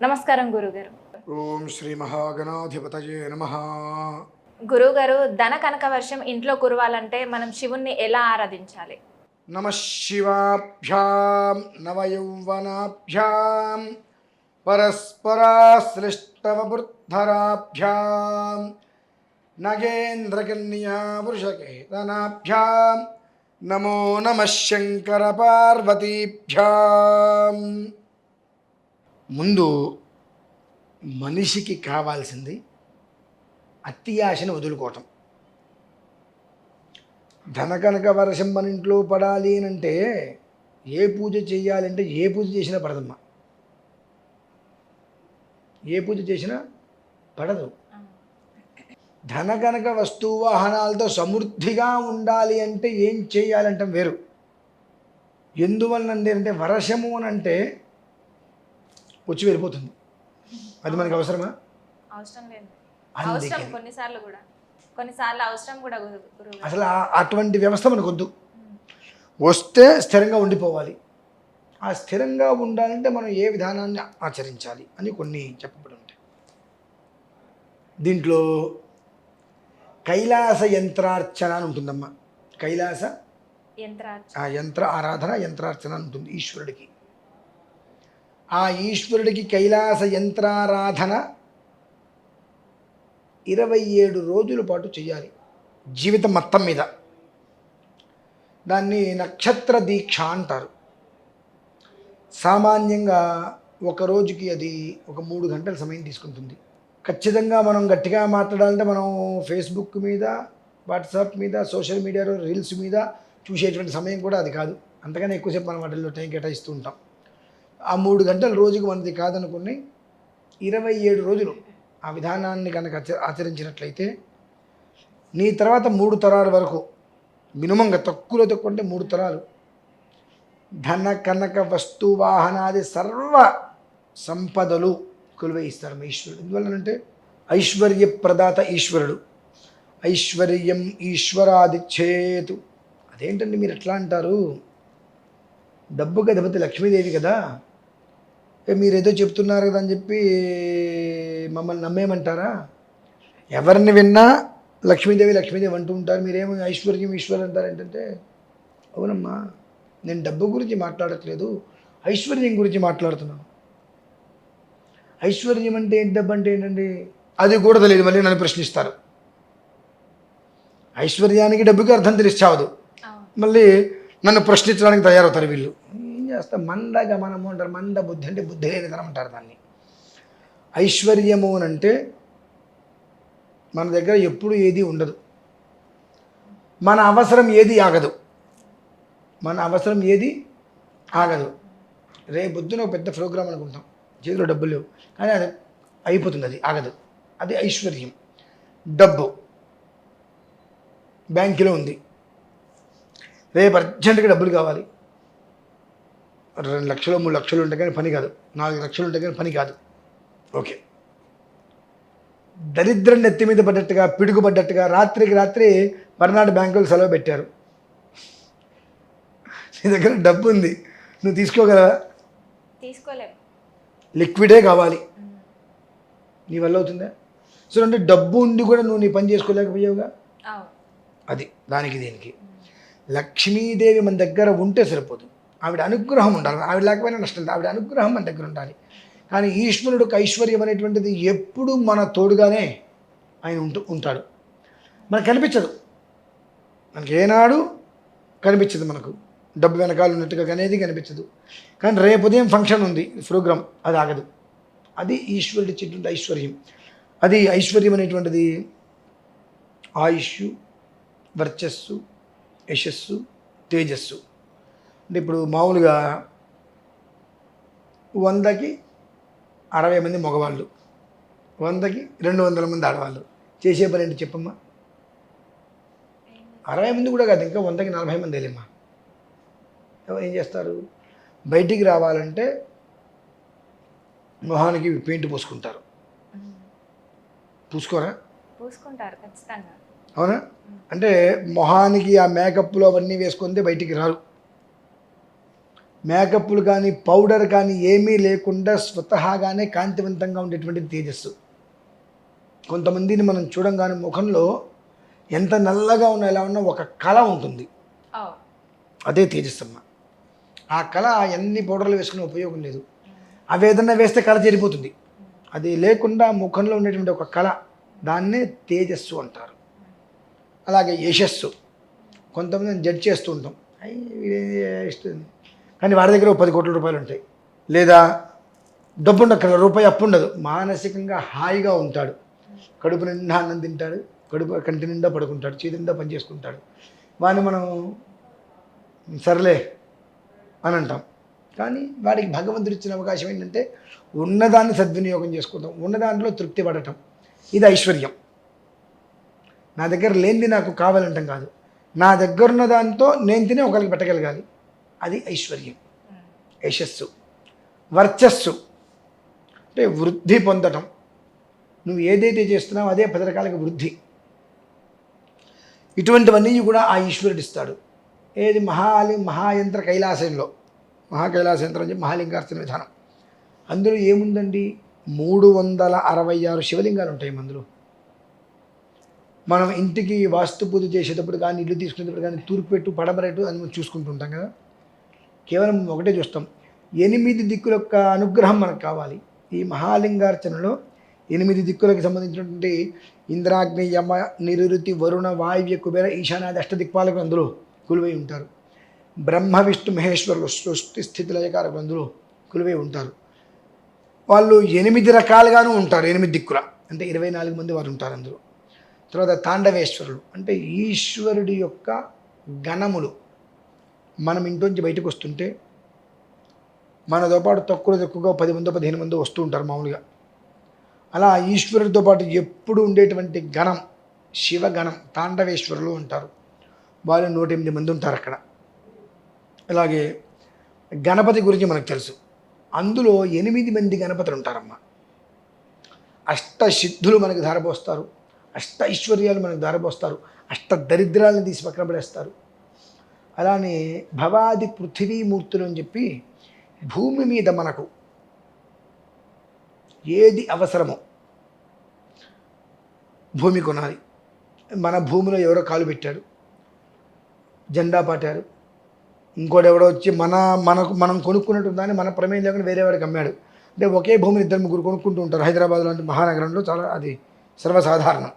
నమస్కారం గురుగారు. ఓం శ్రీ మహాగణాధిపతయే నమః. గురుగారు, ధన కనక వర్షం ఇంట్లో కురవాలంటే మనం శివుణ్ణి ఎలా ఆరాధించాలి? నమః శివాభ్యాం నవయౌవనాభ్యాం పరస్పరాశ్లిష్టవబుద్ధరాభ్యాం నగేంద్రకన్యా వృషకేతనాభ్యాం నమో నమః శంకర పార్వతీభ్యాం. ముందు మనిషికి కావాల్సింది అత్యాశను వదులుకోవటం. ధనకనక వర్షం మన ఇంట్లో పడాలి అని అంటే ఏ పూజ చేయాలంటే ఏ పూజ చేసినా పడదమ్మా. ఏ పూజ చేసినా పడదు. ధనకనక వస్తు వాహనాలతో సమృద్ధిగా ఉండాలి అంటే ఏం చేయాలంటే వేరు. ఎందువలనండి అంటే వర్షము అని అంటే వచ్చి వెళ్ళిపోతుంది. అది మనకి అవసరమా? అవసరం లేదు. అవసరం కొన్నిసార్లు అవసరం కూడా గురుగారు. అసలు అటువంటి వ్యవస్థ మనకు వద్దు. వస్తే స్థిరంగా ఉండిపోవాలి. ఆ స్థిరంగా ఉండాలంటే మనం ఏ విధానాన్ని ఆచరించాలి అని కొన్ని చెప్పబడి ఉంటాయి. దీంట్లో కైలాస యంత్రార్చన అని ఉంటుందమ్మా. కైలాస యంత్ర ఆరాధన, యంత్రార్చన అని ఉంటుంది ఈశ్వరుడికి. ఆ ఈశ్వరుడికి కైలాస యంత్రారాధన 27 రోజుల పాటు చేయాలి జీవితం మొత్తం మీద. దాన్ని నక్షత్ర దీక్ష అంటారు. సామాన్యంగా ఒక రోజుకి అది ఒక 3 గంటల సమయం తీసుకుంటుంది. ఖచ్చితంగా మనం గట్టిగా మాట్లాడాలంటే మనం ఫేస్బుక్ మీద, వాట్సాప్ మీద, సోషల్ మీడియాలో రీల్స్ మీద చూసేటువంటి సమయం కూడా అది కాదు. అంతకనే ఎక్కువసేపు మనం వాటిల్లో టైం కేటాయిస్తూ ఉంటాం. ఆ 3 గంటల రోజుకి మనది కాదనుకుని 27 రోజులు ఆ విధానాన్ని కనుక ఆచరించినట్లయితే నీ తర్వాత 3 తరాల వరకు, మినిమంగా తక్కువలో తక్కువ అంటే 3 తరాలు ధన కనక వస్తు వాహనాది సర్వ సంపదలు కొలువైస్తారు మా ఈశ్వరుడు. ఎందువల్లనంటే ఐశ్వర్య ప్రదాత ఈశ్వరుడు. ఐశ్వర్యం ఈశ్వరాదిచ్చేతు. అదేంటండి మీరు ఎట్లా అంటారు? డబ్బుకి అధిపతి లక్ష్మీదేవి కదా, మీరేదో చెప్తున్నారు కదా అని చెప్పి మమ్మల్ని నమ్మేమంటారా? ఎవరిని విన్నా లక్ష్మీదేవి లక్ష్మీదేవి అంటూ ఉంటారు. మీరేమో ఐశ్వర్యం ఈశ్వరం అంటారు. ఏంటంటే అవునమ్మా, నేను డబ్బు గురించి మాట్లాడట్లేదు, ఐశ్వర్యం గురించి మాట్లాడుతున్నాను. ఐశ్వర్యం అంటే ఏంటి, డబ్బు అంటే ఏంటండి అది కూడా తెలియదు. మళ్ళీ నన్ను ప్రశ్నిస్తారు. ఐశ్వర్యానికి డబ్బుకి అర్థం తెలిసావదు, మళ్ళీ నన్ను ప్రశ్నించడానికి తయారవుతారు వీళ్ళు. ఏం చేస్తా, మంద గమనము అంటారు. మంద బుద్ధి అంటే బుద్ధి లేని తనం అంటారు దాన్ని. ఐశ్వర్యము అని అంటే మన దగ్గర ఎప్పుడు ఏది ఉండదు, మన అవసరం ఏది ఆగదు. మన అవసరం ఏది ఆగదు. రేపు పొద్దున ఒక పెద్ద ప్రోగ్రాం అనుకుంటాం, చేతిలో డబ్బులు లేవు, కానీ అది అయిపోతుంది, అది ఆగదు. అది ఐశ్వర్యం. డబ్బు బ్యాంకులో ఉంది, రేపు అర్జెంటుగా డబ్బులు కావాలి. 2 లక్షలు 3 లక్షలు ఉంటే కానీ పని కాదు, 4 లక్షలు ఉంటే కానీ పని కాదు. ఓకే, దరిద్రం నెత్తి మీద పడ్డట్టుగా, పిడుగుపడ్డట్టుగా రాత్రికి రాత్రి పర్నాడు బ్యాంకులు సెలవు పెట్టారు. నీ దగ్గర డబ్బు ఉంది, నువ్వు తీసుకోగలవా? తీసుకోలేవు. లిక్విడే కావాలి. నీ వల్ల అవుతుందా? సో అంటే డబ్బు ఉండి కూడా నువ్వు నీ పని చేసుకోలేకపోయావుగా. అది దానికి దీనికి. లక్ష్మీదేవి మన దగ్గర ఉంటే సరిపోదు, ఆవిడ అనుగ్రహం ఉండాలి. ఆవిడ లేకపోయినా నష్టం లేదు, ఆవిడ అనుగ్రహం మన దగ్గర ఉండాలి. కానీ ఈశ్వరుడికి ఐశ్వర్యం అనేటువంటిది ఎప్పుడు మన తోడుగానే ఆయన ఉంటాడు. మనకు కనిపించదు, మనకి ఏనాడు కనిపించదు. మనకు డబ్బు వెనకాల ఉన్నట్టుగా అనేది కనిపించదు. కానీ రేపు ఉదయం ఫంక్షన్ ఉంది, ప్రోగ్రాం, అది ఆగదు. అది ఈశ్వరుడి ఇచ్చేటువంటి ఐశ్వర్యం. అది ఐశ్వర్యం అనేటువంటిది ఆయుష్, వర్చస్సు, యశస్సు, తేజస్సు. అంటే ఇప్పుడు మామూలుగా 100కి 60 మంది మగవాళ్ళు, 100కి 200 మంది ఆడవాళ్ళు. చేసే పని ఏంటి చెప్పమ్మా? 60 మంది కూడా కాదు, ఇంకా 100కి 40 మంది వెళ్ళమ్మా. ఏం చేస్తారు? బయటికి రావాలంటే మొహానికి పెయింట్ పూసుకుంటారు. పూసుకోరా? పూసుకుంటారు ఖచ్చితంగా. అవునా? అంటే మొహానికి ఆ మేకప్లో అవన్నీ వేసుకుంటే బయటికి రారు. మేకప్లు కానీ పౌడర్ కానీ ఏమీ లేకుండా స్వతహాగానే కాంతివంతంగా ఉండేటువంటి తేజస్సు. కొంతమందిని మనం చూడంగానే ముఖంలో ఎంత నల్లగా ఉన్నా ఎలా ఉన్నా ఒక కళ ఉంటుంది, అదే తేజస్సమ్మ. ఆ కళ ఎన్ని పౌడర్లు వేసుకునే ఉపయోగం లేదు. అవి ఏదన్నా వేస్తే కళ చెరిపోతుంది. అది లేకుండా ముఖంలో ఉండేటువంటి ఒక కళ, దాన్నే తేజస్సు అంటారు. అలాగే యశస్సు. కొంతమందిని జడ్జ్ చేస్తూ ఉంటాం, ఇష్టం కానీ వాడి దగ్గర 10 కోట్ల రూపాయలు ఉంటాయి, లేదా డబ్బు ఉండక్కర్లేదు, రూపాయి అప్పు ఉండదు, మానసికంగా హాయిగా ఉంటాడు, కడుపు నిండా అన్నం తింటాడు, కంటి నిండా పడుకుంటాడు, చేతి నిండా పని చేసుకుంటాడు. వాడిని మనం సర్లే అని అంటాం. కానీ వాడికి భగవంతుడు ఇచ్చిన అవకాశం ఏంటంటే ఉన్నదాన్ని సద్వినియోగం చేసుకుంటాం, ఉన్న దాంట్లో తృప్తి పడటం. ఇది ఐశ్వర్యం. నా దగ్గర లేనిది నాకు కావాలంటాం కాదు, నా దగ్గర ఉన్న దాంతో నేను తిని ఒకరికి పెట్టగలగాలి, అది ఐశ్వర్యం. యశస్సు. వర్చస్సు అంటే వృద్ధి పొందటం. నువ్వు ఏదైతే చేస్తున్నావో అదే 10 రకాలకి వృద్ధి. ఇటువంటివన్నీ కూడా ఆ ఈశ్వరుడు ఇస్తాడు. ఏది మహాయంత్ర కైలాసంలో, మహాకైలాసయంత్రం అని చెప్పి మహాలింగార్చన విధానం. అందులో ఏముందండి, 366 శివలింగాలు ఉంటాయి అందులో. మనం ఇంటికి వాస్తు పూజ చేసేటప్పుడు కానీ, ఇల్లు తీసుకునేటప్పుడు కానీ తూర్పు పెట్టు పడమరెట్టు అని మనం చూసుకుంటుంటాం కదా. కేవలం ఒకటే చూస్తాం, 8 దిక్కుల యొక్క అనుగ్రహం మనకు కావాలి. ఈ మహాలింగార్చనలో 8 దిక్కులకు సంబంధించినటువంటి ఇంద్రాగ్ని, యమ, నిరుతి, వరుణ, వాయువ్య, కుబేర, ఈశానాది అష్టదిక్పాలకు అందులో కొలువై ఉంటారు. బ్రహ్మ, విష్ణు, మహేశ్వరులు సృష్టి స్థితి లయకారకు అందులో కొలువై ఉంటారు. వాళ్ళు 8 రకాలుగాను ఉంటారు. 8 దిక్కుల అంటే 24 మంది వారు ఉంటారు అందులో. తర్వాత తాండవేశ్వరులు అంటే ఈశ్వరుడి యొక్క గణములు. మనం ఇంట్లోంచి బయటకు వస్తుంటే మనతో పాటు తక్కువగా 10 మందో 15 మందో వస్తూ ఉంటారు మామూలుగా. అలా ఈశ్వరుడితో పాటు ఎప్పుడు ఉండేటువంటి గణం శివగణం, తాండవేశ్వరులు అంటారు. వాళ్ళు 108 మంది ఉంటారు అక్కడ. అలాగే గణపతి గురించి మనకు తెలుసు, అందులో 8 మంది గణపతులు ఉంటారమ్మా. అష్టసిద్ధులు మనకు ధారపోస్తారు, అష్ట ఐశ్వర్యాలు మనకు ధారపోస్తారు, అష్ట దరిద్రాలను తీసి పక్కన పడేస్తారు. అలానే భవాది పృథివీమూర్తులు అని చెప్పి భూమి మీద మనకు ఏది అవసరమో భూమి కొనాలి. మన భూమిలో ఎవరో కాలు పెట్టారు, జెండా పాటారు, ఇంకోటి ఎవడో వచ్చి మనం కొనుక్కున్నట్టు దాన్ని మన ప్రమేయం లేకుండా వేరే వాడికి అమ్మాడు. అంటే ఒకే భూమిని 2-3 కొనుక్కుంటూ ఉంటారు. హైదరాబాద్ లాంటి మహానగరంలో చాలా అది సర్వసాధారణం.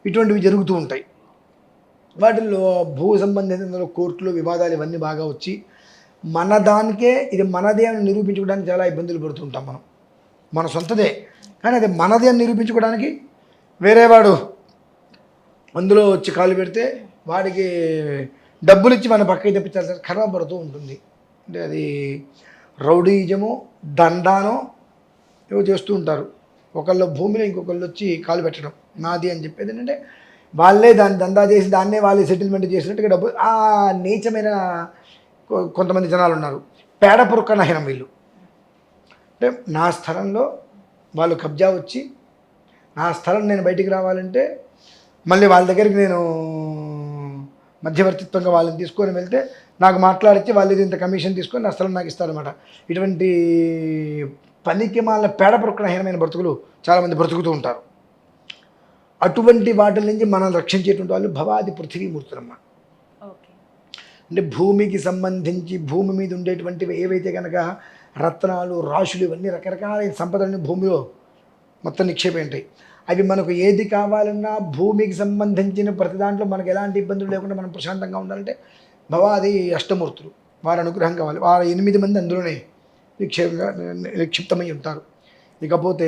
ఇటువంటివి జరుగుతూ ఉంటాయి. వాటిల్లో భూ సంబంధిత కోర్టులు, వివాదాలు ఇవన్నీ బాగా వచ్చి మన దానికే ఇది మనదే అని నిరూపించుకోవడానికి చాలా ఇబ్బందులు పడుతుంటాం మనం. మన సొంతదే కానీ అది మనదే అని నిరూపించుకోవడానికి వేరేవాడు అందులో వచ్చి కాలు పెడితే వాడికి డబ్బులు ఇచ్చి మన పక్కకి తెప్పించాల్సిన కర్మ పడుతూ ఉంటుంది. అంటే అది రౌడీజము, దండానో ఏవో చేస్తూ ఉంటారు. ఒకళ్ళు భూమిలో ఇంకొకళ్ళు వచ్చి కాలు పెట్టడం నాది అని చెప్పేది ఏంటంటే వాళ్ళే దాన్ని దందా చేసి దాన్నే వాళ్ళే సెటిల్మెంట్ చేసినట్టుగా డబ్బు. ఆ నీచమైన కొంతమంది జనాలు ఉన్నారు. పేడ పురుక్కనహీనం వీళ్ళు. అంటే నా స్థలంలో వాళ్ళు కబ్జా వచ్చి నా స్థలం నేను బయటికి రావాలంటే మళ్ళీ వాళ్ళ దగ్గరికి నేను మధ్యవర్తిత్వంగా వాళ్ళని తీసుకొని వెళ్తే నాకు మాట్లాడిచ్చి వాళ్ళు ఇంత కమిషన్ తీసుకొని నా స్థలం నాకు ఇస్తారన్నమాట. ఇటువంటి పనికి మాల పేడ పురుక్కనహీనమైన బ్రతుకులు చాలామంది బ్రతుకుతూ ఉంటారు. అటువంటి వాటి నుంచి మనల్ని రక్షించేటువంటి వాళ్ళు భవాది పృథివీమూర్తులమ్మ. అంటే భూమికి సంబంధించి భూమి మీద ఉండేటువంటివి ఏవైతే కనుక రత్నాలు, రాశులు, ఇవన్నీ రకరకాల సంపదలని భూమిలో మొత్తం నిక్షేపం ఉంటాయి. అవి మనకు ఏది కావాలన్నా భూమికి సంబంధించిన ప్రతి దాంట్లో మనకు ఎలాంటి ఇబ్బందులు లేకుండా మనం ప్రశాంతంగా ఉండాలంటే భవాది అష్టమూర్తులు వారి అనుగ్రహం కావాలి. వారు 8 మంది అందులోనే నిక్షిప్తమై ఉంటారు. ఇకపోతే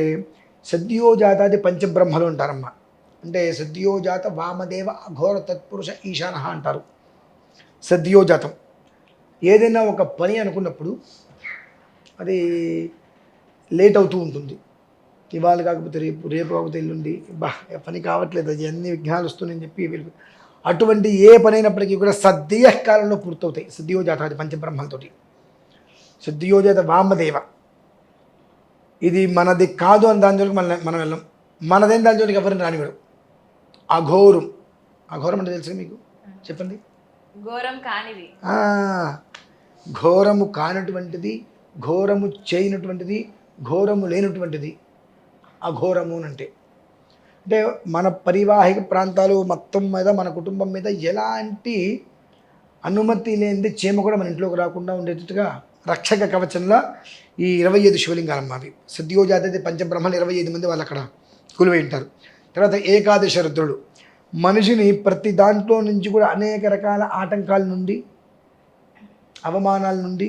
సద్యోజాతాది పంచబ్రహ్మలు అంటారమ్మ. అంటే సద్యోజాత వామదేవ అఘోర తత్పురుష ఈశాన అంటారు. సద్యోజాతం ఏదైనా ఒక పని అనుకున్నప్పుడు అది లేట్ అవుతూ ఉంటుంది. ఇవాళ కాకపోతే రేపు కాకపోతే ఎల్లుండి పని కావట్లేదు, అది అన్ని విఘ్నాలు వస్తున్నాయని చెప్పి అటువంటి ఏ పని అయినప్పటికీ కూడా సద్య కాలంలో పూర్తవుతాయి. సద్యోజాతాది పంచబ్రహ్మలతోటి. సద్యోజాత వామదేవ ఇది మనది కాదు అని దాని జోలికి మనం వెళ్ళం. మనదేం దాని జోలికి ఎవరిని రానివాడు. అఘోరం. అఘోరం అంటే తెలుసు మీకు, చెప్పండి. ఘోరం కానిది ఘోరము కానటువంటిది, ఘోరము చేయనటువంటిది, ఘోరము లేనటువంటిది అఘోరము అంటే. అంటే మన పరివాహిక ప్రాంతాలు మొత్తం మీద మన కుటుంబం మీద ఎలాంటి అనుమతి లేనిది చీమ కూడా మన ఇంట్లోకి రాకుండా ఉండేటట్టుగా రక్షక కవచంలా ఈ 25 శివలింగాలమ్మ అవి. సద్యోజాతి పంచబ్రహ్మలు 25 మంది వాళ్ళు అక్కడ కొలువై ఉంటారు. తర్వాత ఏకాదశ రుద్రుడు మనిషిని ప్రతి దాంట్లో నుంచి కూడా అనేక రకాల ఆటంకాల నుండి, అవమానాల నుండి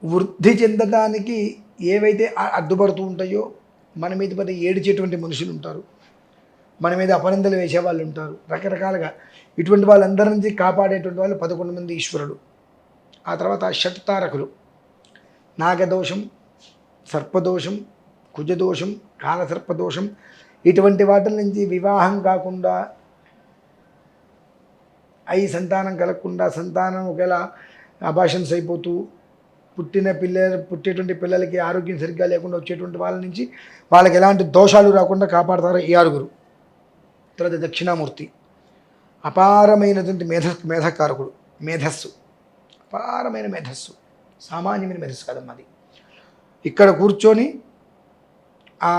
వృద్ధి చెందడానికి ఏవైతే అడ్డుపడుతూ ఉంటాయో, మన మీద పడి ఏడిచేటువంటి మనుషులు ఉంటారు, మన మీద అపనిందలు వేసే వాళ్ళు ఉంటారు, రకరకాలుగా ఇటువంటి వాళ్ళందరి నుంచి కాపాడేటువంటి వాళ్ళు 11 మంది ఈశ్వరుడు. ఆ తర్వాత షట్తారకులు నాగదోషం, సర్పదోషం, కుజదోషం, కాలసర్పదోషం ఇటువంటి వాటి నుంచి వివాహం కాకుండా, సంతానం కలగకుండా, సంతానం ఒకవేళ అబార్షన్స్ అయిపోతూ పుట్టేటువంటి పిల్లలకి ఆరోగ్యం సరిగ్గా లేకుండా వచ్చేటువంటి వాళ్ళ నుంచి వాళ్ళకి ఎలాంటి దోషాలు రాకుండా కాపాడతారు ఈ 6. తర్వాత దక్షిణామూర్తి అపారమైనటువంటి మేధకారకుడు, మేధస్సు, అపారమైన మేధస్సు, సామాన్యమైన మేధస్సు కాదమ్మా అది. ఇక్కడ కూర్చొని ఆ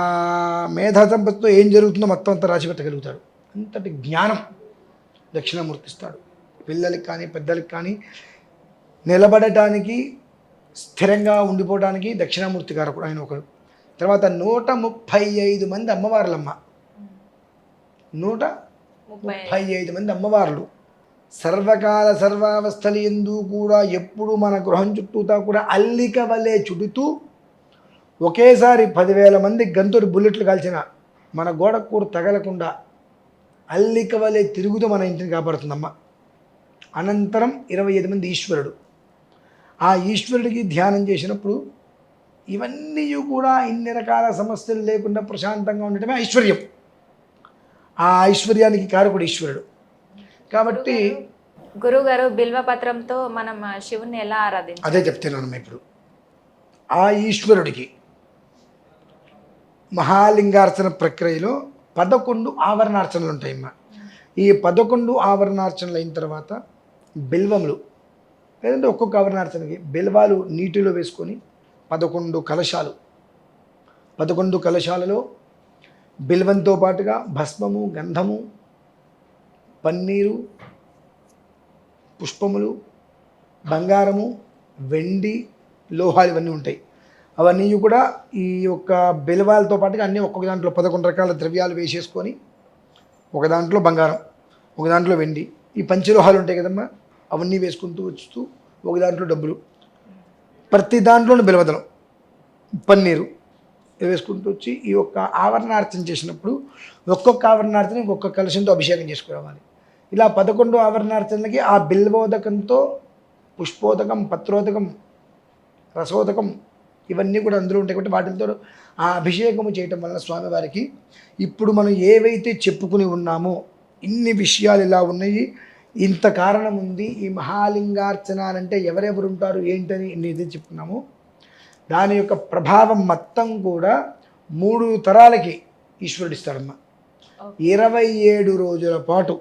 మేధా సంపత్తితో ఏం జరుగుతుందో మొత్తం అంతా రాసి పెట్టగలుగుతాడు. అంతటి జ్ఞానం దక్షిణామూర్తి ఇస్తాడు. పిల్లలకి కానీ పెద్దలకి కానీ నిలబడటానికి, స్థిరంగా ఉండిపోవడానికి దక్షిణామూర్తి కారకుడు ఆయన ఒకడు. తర్వాత 135 మంది అమ్మవార్లమ్మ, 135 మంది అమ్మవార్లు సర్వకాల సర్వావస్థలు ఎందు కూడా ఎప్పుడు మన గృహం చుట్టూతా కూడా అల్లిక వలె చుడుతూ ఒకేసారి 10,000 మంది గంతుడు బుల్లెట్లు కాల్చిన మన గోడకూరు తగలకుండా అల్లిక వలె తిరుగుతూ మన ఇంటిని కాపాడుతుందమ్మ. అనంతరం 25 మంది ఈశ్వరుడు. ఆ ఈశ్వరుడికి ధ్యానం చేసినప్పుడు ఇవన్నీ కూడా ఇన్ని రకాల సమస్యలు లేకుండా ప్రశాంతంగా ఉండటమే ఐశ్వర్యం. ఆ ఐశ్వర్యానికి కారకుడు ఈశ్వరుడు. కాబట్టి గురుగారు బిల్వపత్రంతో మనం శివుని ఎలా ఆరాధించాలి? అదే చెప్తున్నాను ఇప్పుడు. ఆ ఈశ్వరుడికి మహాలింగార్చన ప్రక్రియలో 11 ఆవరణార్చనలు ఉంటాయమ్మా. ఈ 11 ఆవరణార్చనలు అయిన తర్వాత బిల్వములు, లేదంటే ఒక్కొక్క ఆవరణార్చనకి బిల్వాలు నీటిలో వేసుకొని 11 కలశాలు, 11 కలశాలలో బిల్వంతో పాటుగా భస్మము, గంధము, పన్నీరు, పుష్పములు, బంగారము, వెండి, లోహాలు ఇవన్నీ ఉంటాయి. అవన్నీ కూడా ఈ యొక్క బిల్వాలతో పాటుగా అన్నీ ఒక్కొక్క దాంట్లో 11 రకాల ద్రవ్యాలు వేసేసుకొని, ఒక దాంట్లో బంగారం, ఒక దాంట్లో వెండి, ఈ పంచలోహాలు ఉంటాయి కదమ్మా, అవన్నీ వేసుకుంటూ వస్తూ ఒక దాంట్లో డబ్బులు, ప్రతి దాంట్లోనూ బిల్వదలం, పన్నీరు వేసుకుంటూ వచ్చి ఈ యొక్క ఆవరణార్చన చేసినప్పుడు ఒక్కొక్క ఆవరణార్చన ఒక్కొక్క కలశంతో అభిషేకం చేసుకురావాలి. ఇలా 11 ఆవరణార్చనలకి ఆ బిల్వోదకంతో పుష్పోదకం, పత్రోదకం, రసోదకం ఇవన్నీ కూడా అందులో ఉంటాయి. కాబట్టి వాటితో ఆ అభిషేకము చేయటం వలన స్వామివారికి ఇప్పుడు మనం ఏవైతే చెప్పుకుని ఉన్నామో ఇన్ని విషయాలు ఇలా ఉన్నాయి, ఇంత కారణం ఉంది, ఈ మహాలింగార్చన అంటే ఎవరెవరు ఉంటారు ఏంటని ఇన్ని చెప్పుకున్నాము. దాని యొక్క ప్రభావం మొత్తం కూడా 3 తరాలకి ఈశ్వరుడు ఇస్తాడమ్మా. 27 రోజుల పాటు,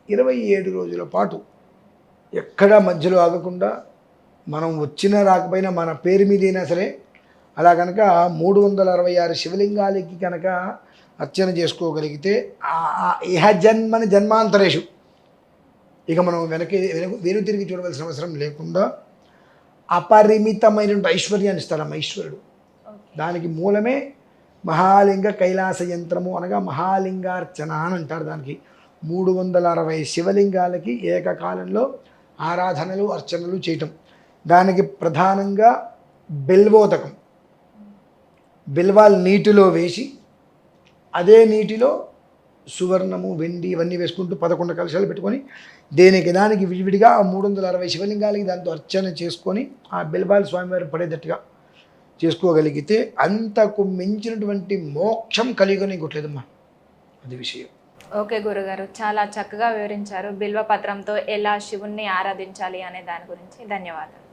27 రోజుల పాటు ఎక్కడా మధ్యలో ఆగకుండా, మనం వచ్చినా రాకపోయినా మన పేరు మీదైనా సరే అలా కనుక 366 శివలింగాలకి కనుక అర్చన చేసుకోగలిగితే ఇహ జన్మని జన్మాంతరేషు ఇక మనం వెను తిరిగి చూడవలసిన అవసరం లేకుండా అపరిమితమైనటువంటి ఐశ్వర్యాన్ని ఇస్తాడమ్మ ఈశ్వరుడు. దానికి మూలమే మహాలింగ కైలాస యంత్రము అనగా మహాలింగార్చన అని అంటారు. దానికి 360 శివలింగాలకి ఏకకాలంలో ఆరాధనలు, అర్చనలు చేయటం. దానికి ప్రధానంగా బిల్వోదకం, బిల్వాలు నీటిలో వేసి అదే నీటిలో సువర్ణము, వెండి ఇవన్నీ వేసుకుంటూ 11 కలశాలు పెట్టుకొని దానికి విడివిడిగా ఆ 360 శివలింగాలకి దాంతో అర్చన చేసుకొని ఆ బిల్వాలు స్వామివారి పడేటట్టుగా చేసుకోగలిగితే అంతకు మించినటువంటి మోక్షం కలిగని ఇంకోట్లేదమ్మా. అది విషయం. ఓకే గురుగారు, చాలా చక్కగా వివరించారు బిల్వపత్రంతో ఎలా శివుణ్ణి ఆరాధించాలి అనే దాని గురించి. ధన్యవాదాలు.